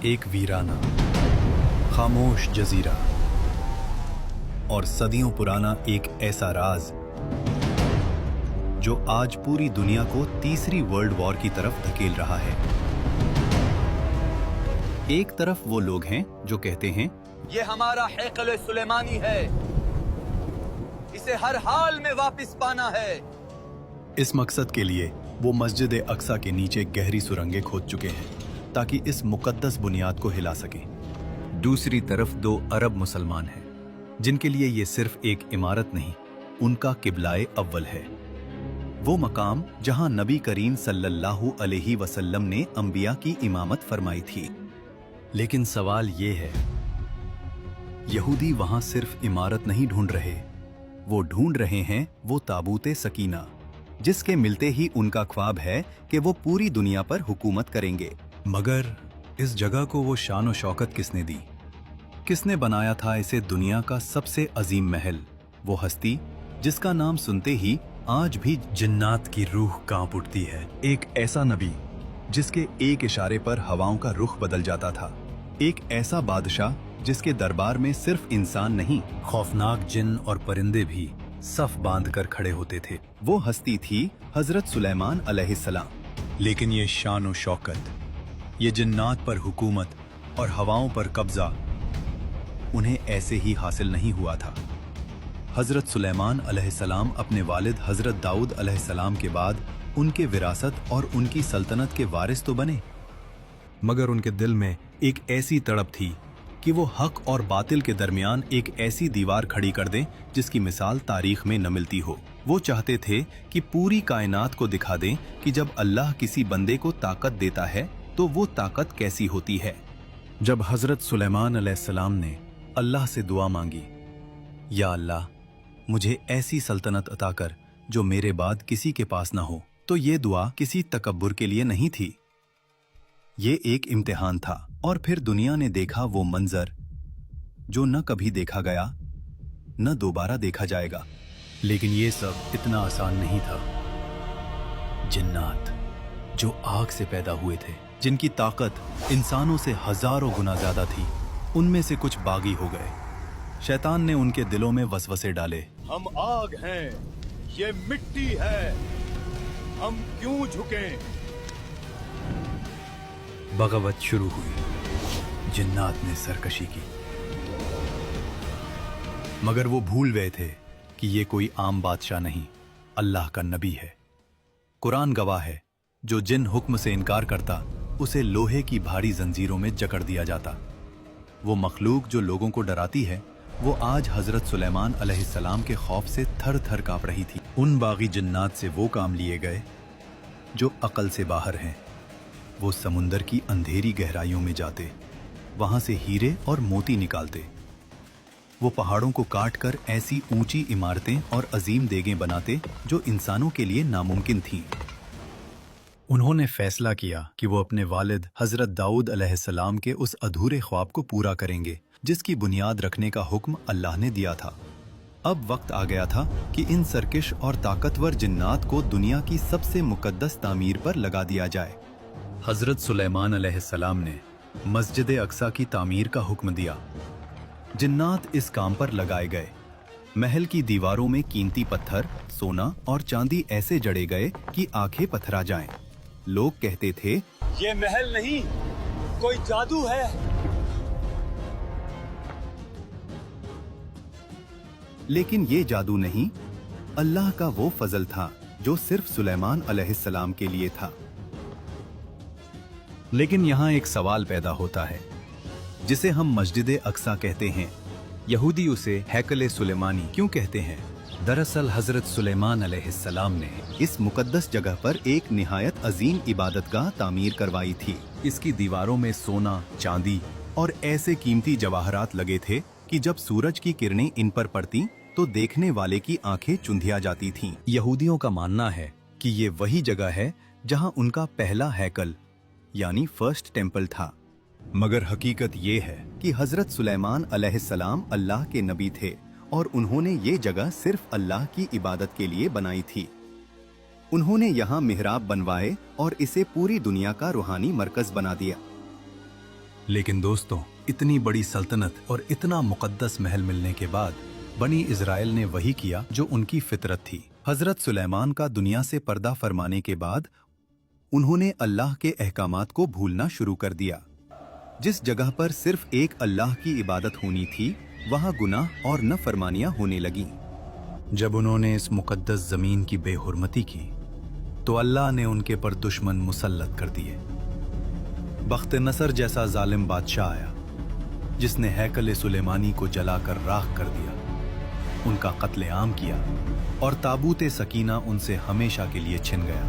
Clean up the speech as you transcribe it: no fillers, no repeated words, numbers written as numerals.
एक वीराना, खामोश जजीरा और सदियों पुराना एक ऐसा राज जो आज पूरी दुनिया को तीसरी वर्ल्ड वॉर की तरफ धकेल रहा है। एक तरफ वो लोग हैं जो कहते हैं ये हमारा हैकल सुलेमानी है, इसे हर हाल में वापस पाना है। इस मकसद के लिए वो मस्जिद अक्सा के नीचे गहरी सुरंगें खोद चुके हैं ताकि इस मुकद्दस बुनियाद को हिला सकें। दूसरी तरफ दो अरब मुसलमान हैं जिनके लिए ये सिर्फ एक इमारत नहीं, उनका किबलाए अव्वल है। वो मकाम जहां नबी करीम सल्लल्लाहु अलैहि वसल्लम ने अंबिया की इमामत फरमाई थी। लेकिन सवाल ये है, यहूदी वहां सिर्फ इमारत नहीं ढूंढ रहे, वो ढूंढ रहे हैं वो ताबूते सकीना, जिसके मिलते ही उनका ख्वाब है कि वो पूरी दुनिया पर हुकूमत करेंगे। मगर इस जगह को वो शान और शौकत किसने दी? किसने बनाया था इसे दुनिया का सबसे अजीम महल? वो हस्ती जिसका नाम सुनते ही आज भी जिन्नात की रूह कांप उठती है। एक ऐसा नबी जिसके एक इशारे पर हवाओं का रुख बदल जाता था। एक ऐसा बादशाह जिसके दरबार में सिर्फ इंसान नहीं, खौफनाक जिन और परिंदे भी सफ बांध कर खड़े होते थे। वो हस्ती थी हजरत सुलेमान अलैहिस्सलाम। लेकिन ये शान और शौकत, ये जिन्नात पर हुकूमत और हवाओं पर कब्जा उन्हें ऐसे ही हासिल नहीं हुआ था। हजरत सुलेमान अलैहिस्सलाम अपने वालिद हजरत दाऊद अलैहिस्सलाम के बाद उनके विरासत और उनकी सल्तनत के वारिस तो बने, मगर उनके दिल में एक ऐसी तड़प थी कि वो हक और बातिल के दरमियान एक ऐसी दीवार खड़ी कर दें जिसकी मिसाल तारीख में न मिलती हो। वो चाहते थे कि पूरी कायनात को दिखा दें कि जब अल्लाह किसी बंदे को ताकत देता है तो वो ताकत कैसी होती है। जब हजरत सुलेमान अलैहिस्सलाम ने अल्लाह से दुआ मांगी, या अल्लाह मुझे ऐसी सल्तनत अता कर जो मेरे बाद किसी के पास ना हो, तो ये दुआ किसी तकब्बुर के लिए नहीं थी, ये एक इम्तिहान था। और फिर दुनिया ने देखा वो मंजर जो न कभी देखा गया न दोबारा देखा जाएगा। लेकिन ये सब इतना आसान नहीं था। जिन्नात जो आग से पैदा हुए थे, जिनकी ताकत इंसानों से हजारों गुना ज्यादा थी, उनमें से कुछ बागी हो गए। शैतान ने उनके दिलों में वसवसे डाले। हम आग हैं, ये मिट्टी है, हम क्यों झुकें? बगावत शुरू हुई। जिन्नात ने सरकशी की, मगर वो भूल गए थे कि ये कोई आम बादशाह नहीं, अल्लाह का नबी है। कुरान गवाह है, जो जिन हुक्म से इनकार करता उसे लोहे की भारी जंजीरों में जकड़ दिया जाता। वो मखलूक जो लोगों को डराती है, वो आज हजरत सुलेमान अलैहिस्सलाम के खौफ से थर थर कांप रही थी। उन बागी जिन्नात से वो काम लिए गए जो अकल से बाहर हैं। वो समुंदर की अंधेरी गहराइयों में जाते, वहां से हीरे और मोती निकालते। वो पहाड़ों को काट कर ऐसी ऊंची इमारतें और अजीम देगें बनाते जो इंसानों के लिए नामुमकिन थीं। उन्होंने फैसला किया कि वो अपने वालिद हजरत दाऊद अलैहिस्सलाम के उस अधूरे ख्वाब को पूरा करेंगे जिसकी बुनियाद रखने का हुक्म अल्लाह ने दिया था। अब वक्त आ गया था कि इन सरकश और ताकतवर जिन्नात को दुनिया की सबसे मुकद्दस तामीर पर लगा दिया जाए। हजरत सुलेमान अलैहिस्सलाम ने मस्जिद अक्सा की तामीर का हुक्म दिया। जिन्नात इस काम पर लगाए गए। महल की दीवारों में कीमती पत्थर, सोना और चांदी ऐसे जड़े गए कि आंखें पथरा जाएं। लोग कहते थे, ये महल नहीं, कोई जादू है। लेकिन ये जादू नहीं, अल्लाह का वो फजल था जो सिर्फ सुलेमान अलैहिस्सलाम के लिए था। लेकिन यहाँ एक सवाल पैदा होता है, जिसे हम मस्जिद अक्सा कहते हैं। यहूदी उसे हैकल सुलेमानी क्यों कहते हैं? दरअसल हजरत सुलेमान अलैहिस्सलाम ने इस मुकद्दस जगह पर एक निहायत अजीम इबादतगाह तामीर करवाई थी। इसकी दीवारों में सोना, चांदी और ऐसे कीमती जवाहरात लगे थे कि जब सूरज की किरणें इन पर पड़ती तो देखने वाले की आंखें चुंधिया जाती थीं। यहूदियों का मानना है कि ये वही जगह है जहां उनका पहला हैकल यानी फर्स्ट टेम्पल था। मगर हकीकत ये है कि हजरत सुलेमान अलैहिस्सलाम अल्लाह के नबी थे और उन्होंने ये जगह सिर्फ अल्लाह की इबादत के लिए बनाई थी। उन्होंने यहाँ मिहराब बनवाए और इसे पूरी दुनिया का रूहानी मरकज बना दिया। लेकिन दोस्तों, इतनी बड़ी सल्तनत और इतना मुकद्दस महल मिलने के बाद बनी इजराइल ने वही किया जो उनकी फितरत थी। हजरत सुलेमान का दुनिया से पर्दा फरमाने के बाद उन्होंने अल्लाह के अहकामात को भूलना शुरू कर दिया। जिस जगह पर सिर्फ एक अल्लाह की इबादत होनी थी, वहां गुनाह और नफरमानियां होने लगीं। जब उन्होंने इस मुकद्दस जमीन की बेहुरमती की तो अल्लाह ने उनके पर दुश्मन मुसल्लत कर दिए। बख्त नसर जैसा जालिम बादशाह आया जिसने हैकल सुलेमानी को जलाकर राख कर दिया, उनका कत्लेआम किया और ताबूत सकीना उनसे हमेशा के लिए छिन गया।